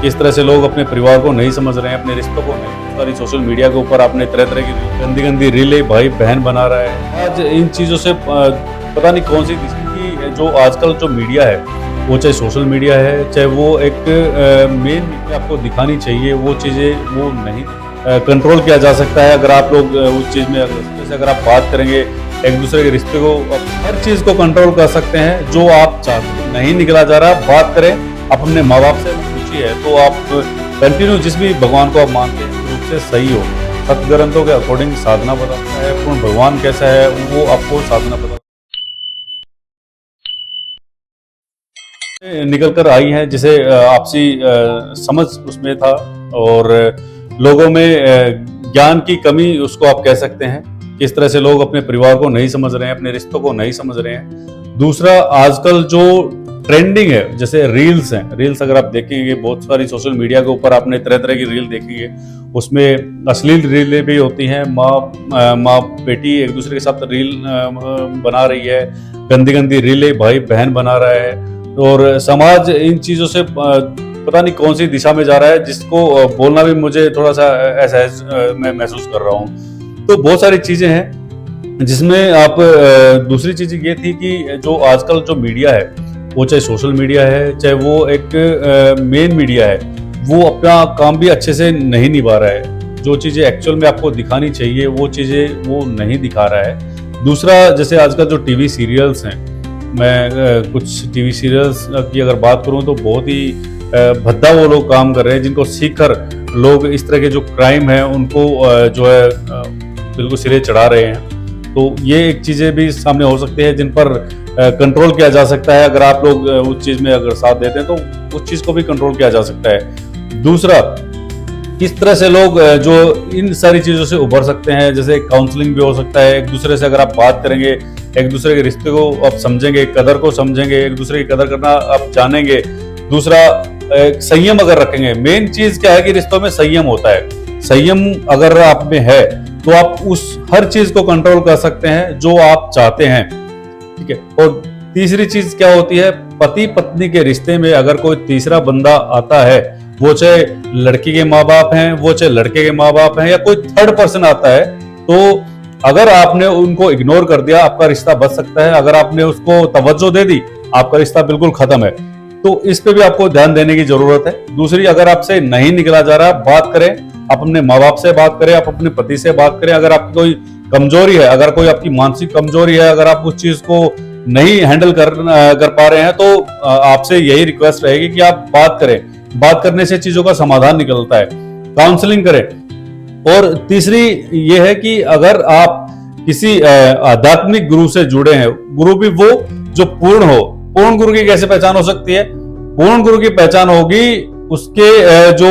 किस तरह से लोग अपने परिवार को नहीं समझ रहे हैं, अपने रिश्तों को नहीं। सारी सोशल मीडिया के ऊपर आपने तरह तरह की गंदी गंदी रीलें भाई बहन बना रहा है। आज इन चीज़ों से पता नहीं कौन सी की जो आजकल जो मीडिया है, वो चाहे सोशल मीडिया है, चाहे वो एक मेन मीडिया आपको दिखानी चाहिए, वो चीज़ें वो नहीं कंट्रोल किया जा सकता है। अगर आप लोग उस चीज़ में अगर आप बात करेंगे एक दूसरे के रिश्ते को, हर चीज़ को कंट्रोल कर सकते हैं। जो आप चाहते हैं नहीं निकला जा रहा, बात करें आप अपने माँ बाप से पूछिए, तो आप कंटिन्यू जिस भी भगवान को आप मानते हैं रूप से सही हो। सतग्रंथों के अकॉर्डिंग साधना बताता है, पूर्ण भगवान कैसा है वो आपको साधना बताता निकल कर आई है, जिसे आपसी समझ उसमें था और लोगों में ज्ञान की कमी उसको आप कह सकते हैं। किस तरह से लोग अपने परिवार को नहीं समझ रहे हैं, अपने रिश्तों को नहीं समझ रहे हैं। दूसरा, आजकल जो ट्रेंडिंग है, जैसे रील्स हैं, रील्स अगर आप देखेंगे बहुत सारी सोशल मीडिया के ऊपर आपने तरह तरह की रील देखेंगे, उसमें अश्लील रीलें भी होती हैं। माँ बेटी एक दूसरे के साथ रील बना रही है, गंदी गंदी रीलें भाई बहन बना रहा है, और समाज इन चीज़ों से पता नहीं कौन सी दिशा में जा रहा है, जिसको बोलना भी मुझे थोड़ा सा असहज मैं महसूस कर रहा हूँ। तो बहुत सारी चीज़ें हैं जिसमें आप दूसरी चीज़ ये थी कि जो आजकल जो मीडिया है, वो चाहे सोशल मीडिया है, चाहे वो एक मेन मीडिया है, वो अपना काम भी अच्छे से नहीं निभा रहा है। जो चीज़ें एक्चुअल में आपको दिखानी चाहिए वो चीज़ें वो नहीं दिखा रहा है। दूसरा, जैसे आजकल जो टीवी सीरियल्स हैं, मैं कुछ टीवी सीरियल्स की अगर बात करूं तो बहुत ही भद्दा वो लोग काम कर रहे हैं, जिनको सीखकर लोग इस तरह के जो क्राइम है उनको जो है बिल्कुल सिरे चढ़ा रहे हैं। तो ये एक चीज़ें भी सामने हो सकती है जिन पर कंट्रोल किया जा सकता है। अगर आप लोग उस चीज़ में अगर साथ देते हैं तो उस चीज़ को भी कंट्रोल किया जा सकता है। दूसरा, किस तरह से लोग जो इन सारी चीज़ों से उभर सकते हैं, जैसे काउंसलिंग भी हो सकता है। एक दूसरे से अगर आप बात करेंगे, एक दूसरे के रिश्ते को आप समझेंगे, कदर को समझेंगे, एक दूसरे की कदर करना आप जानेंगे। दूसरा, संयम अगर रखेंगे, मेन चीज क्या है कि रिश्तों में संयम होता है। संयम अगर आप में है तो आप उस हर चीज को कंट्रोल कर सकते हैं जो आप चाहते हैं, ठीक है। और तीसरी चीज क्या होती है, पति पत्नी के रिश्ते में अगर कोई तीसरा बंदा आता है, वो चाहे लड़की के माँ बाप हैं, वो चाहे लड़के के माँ बाप हैं, या कोई थर्ड पर्सन आता है, तो अगर आपने उनको इग्नोर कर दिया, आपका रिश्ता बच सकता है। अगर आपने उसको तवज्जो दे दी, आपका रिश्ता बिल्कुल खत्म है। तो इस पे भी आपको ध्यान देने की जरूरत है। दूसरी, अगर आपसे नहीं निकला जा रहा, बात करें, आप अपने माँ बाप से बात करें, आप अपने पति से बात करें। अगर आपकी कोई कमजोरी है, अगर कोई आपकी मानसिक कमजोरी है, अगर आप उस चीज को नहीं हैंडल कर पा रहे हैं, तो आपसे यही रिक्वेस्ट रहेगी कि आप बात करें। बात करने से चीजों का समाधान निकलता है। काउंसलिंग करें। और तीसरी ये है कि अगर आप किसी आध्यात्मिक गुरु से जुड़े हैं, गुरु भी वो जो पूर्ण हो। पूर्ण गुरु की कैसे पहचान हो सकती है? पूर्ण गुरु की पहचान होगी उसके जो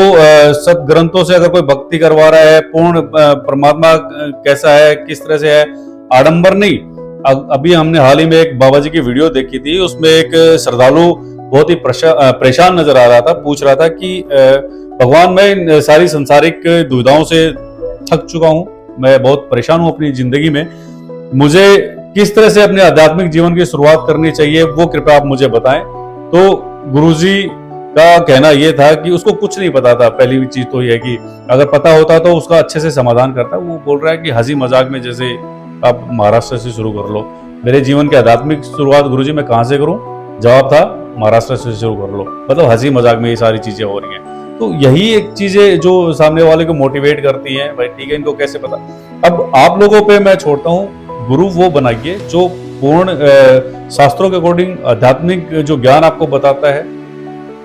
सदग्रंथों से अगर कोई भक्ति करवा रहा है, पूर्ण परमात्मा कैसा है, किस तरह से है, आडंबर नहीं। अभी हमने हाल ही में एक बाबा जी की वीडियो देखी थी, उसमें एक श्रद्धालु बहुत ही परेशान नजर आ रहा था, पूछ रहा था कि भगवान, मैं इन सारी सांसारिक दुविधाओं से थक चुका हूं, मैं बहुत परेशान हूं अपनी जिंदगी में, मुझे किस तरह से अपने आध्यात्मिक जीवन की शुरुआत करनी चाहिए, वो कृपया आप मुझे बताएं। तो गुरुजी का कहना यह था कि उसको कुछ नहीं पता था। पहली चीज तो यह है कि अगर पता होता तो उसका अच्छे से समाधान करता। वो बोल रहा है कि हंसी मजाक में, जैसे आप महाराष्ट्र से शुरू कर लो, मेरे जीवन की आध्यात्मिक शुरुआत गुरुजी मैं कहाँ से करूँ? जवाब था, महाराष्ट्र से शुरू कर लो। मतलब हंसी मजाक में ये सारी चीजें हो रही हैं। तो यही एक चीजें जो सामने वाले को मोटिवेट करती हैं, भाई ठीक है, इनको कैसे पता। अब आप लोगों पे मैं छोड़ता हूँ, गुरु वो बनाइए जो पूर्ण शास्त्रों के अकॉर्डिंग आध्यात्मिक जो ज्ञान आपको बताता है।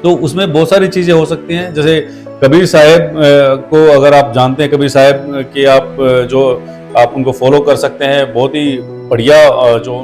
तो उसमें बहुत सारी चीजें हो सकती हैं, जैसे कबीर साहब को अगर आप जानते हैं, कबीर साहब के आप उनको फॉलो कर सकते हैं। बहुत ही बढ़िया जो